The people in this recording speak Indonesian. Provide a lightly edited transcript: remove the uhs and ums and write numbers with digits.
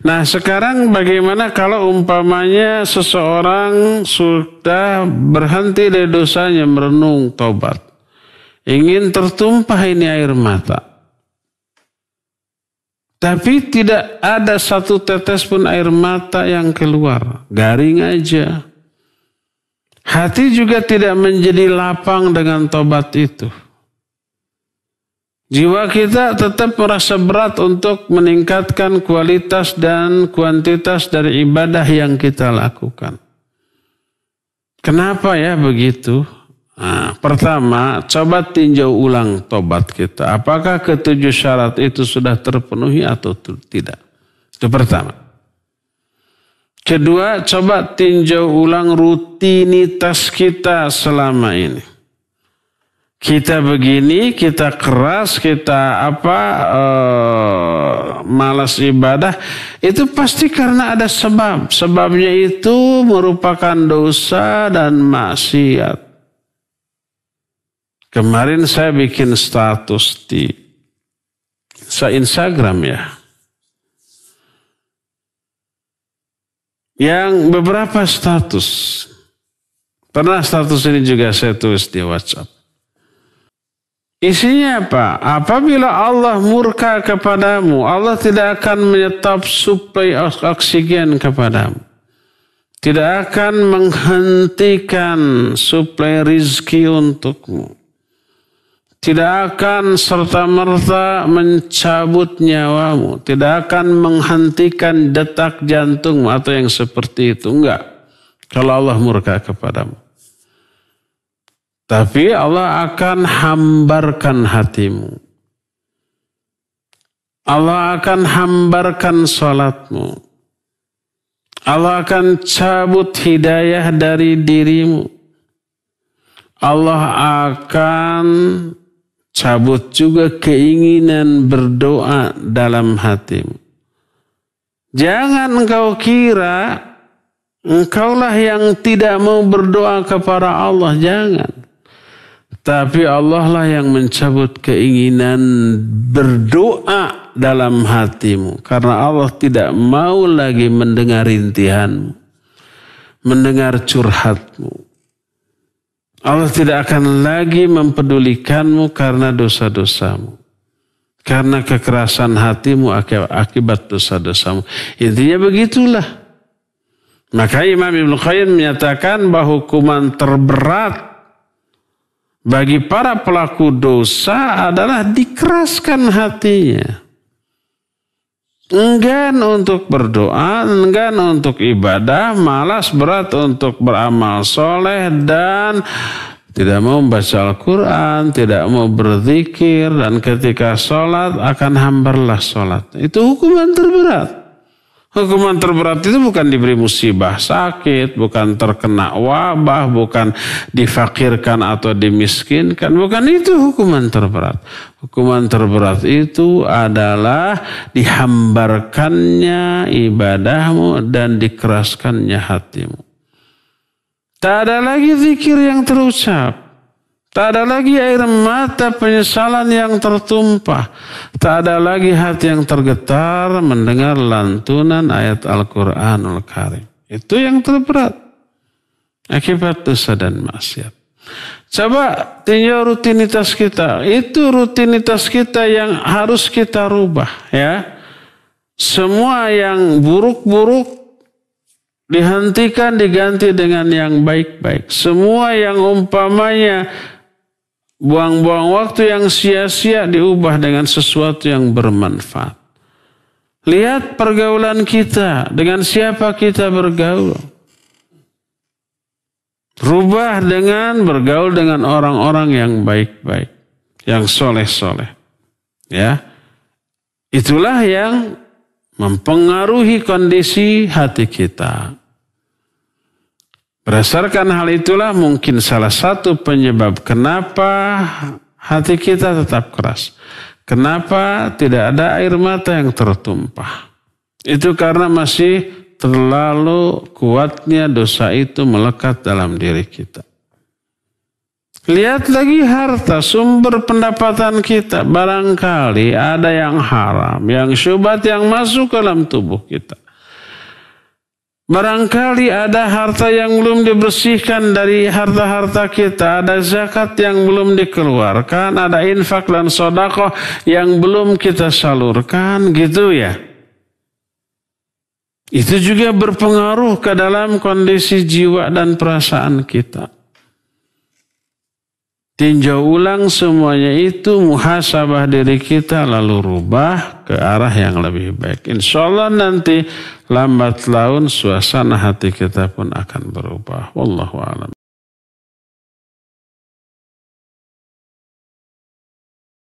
Nah sekarang bagaimana kalau umpamanya seseorang sudah berhenti dari dosanya, merenung, tobat. Ingin tertumpah ini air mata. Tapi tidak ada satu tetes pun air mata yang keluar. Garing aja. Hati juga tidak menjadi lapang dengan tobat itu. Jiwa kita tetap merasa berat untuk meningkatkan kualitas dan kuantitas dari ibadah yang kita lakukan. Kenapa ya begitu? Nah, pertama, coba tinjau ulang tobat kita. Apakah ketujuh syarat itu sudah terpenuhi atau tidak? Itu pertama. Kedua, coba tinjau ulang rutinitas kita selama ini. Kita begini, kita keras, kita malas ibadah, itu pasti karena ada sebab. Sebabnya itu merupakan dosa dan maksiat. Kemarin saya bikin status di Instagram ya. Yang beberapa status. Pernah status ini juga saya tulis di WhatsApp. Isinya apa? Apabila Allah murka kepadamu, Allah tidak akan menyetop suplai oksigen kepadamu. Tidak akan menghentikan suplai rizki untukmu. Tidak akan serta-merta mencabut nyawamu. Tidak akan menghentikan detak jantungmu atau yang seperti itu. Enggak. Kalau Allah murka kepadamu. Tapi Allah akan hambarkan hatimu. Allah akan hambarkan salatmu. Allah akan cabut hidayah dari dirimu. Allah akan cabut juga keinginan berdoa dalam hatimu. Jangan engkau kira engkaulah yang tidak mau berdoa kepada Allah. Jangan. Tapi Allah lah yang mencabut keinginan berdoa dalam hatimu. Karena Allah tidak mau lagi mendengar rintihanmu. Mendengar curhatmu. Allah tidak akan lagi mempedulikanmu karena dosa-dosamu. Karena kekerasan hatimu akibat dosa-dosamu. Intinya begitulah. Maka Imam Ibnu Qayyim menyatakan bahwa hukuman terberat bagi para pelaku dosa adalah dikeraskan hatinya. Enggan untuk berdoa, enggan untuk ibadah, malas berat untuk beramal soleh dan tidak mau membaca Al-Quran, tidak mau berzikir, dan ketika sholat akan hambarlah sholat. Itu hukuman terberat. Hukuman terberat itu bukan diberi musibah sakit, bukan terkena wabah, bukan difakirkan atau dimiskinkan. Bukan itu hukuman terberat. Hukuman terberat itu adalah dihambarkannya ibadahmu dan dikeraskannya hatimu. Tak ada lagi zikir yang terucap. Tak ada lagi air mata penyesalan yang tertumpah. Tak ada lagi hati yang tergetar mendengar lantunan ayat Al-Quranul Karim. Itu yang terberat. Akibat dosa dan maksiat. Coba tinjau rutinitas kita. Itu rutinitas kita yang harus kita rubah. Ya. Semua yang buruk-buruk dihentikan, diganti dengan yang baik-baik. Semua yang umpamanya buang-buang waktu yang sia-sia diubah dengan sesuatu yang bermanfaat. Lihat pergaulan kita, dengan siapa kita bergaul. Rubah dengan bergaul dengan orang-orang yang baik-baik, yang soleh-soleh. Ya, itulah yang mempengaruhi kondisi hati kita. Berdasarkan hal itulah mungkin salah satu penyebab kenapa hati kita tetap keras. Kenapa tidak ada air mata yang tertumpah. Itu karena masih terlalu kuatnya dosa itu melekat dalam diri kita. Lihat lagi harta, sumber pendapatan kita. Barangkali ada yang haram, yang syubhat yang masuk ke dalam tubuh kita. Barangkali ada harta yang belum dibersihkan dari harta-harta kita. Ada zakat yang belum dikeluarkan. Ada infak dan sedekah yang belum kita salurkan, gitu ya. Itu juga berpengaruh ke dalam kondisi jiwa dan perasaan kita. Tinjau ulang semuanya itu, muhasabah diri kita, lalu rubah ke arah yang lebih baik. Insya Allah nanti lambat laun suasana hati kita pun akan berubah. Wallahu a'lam.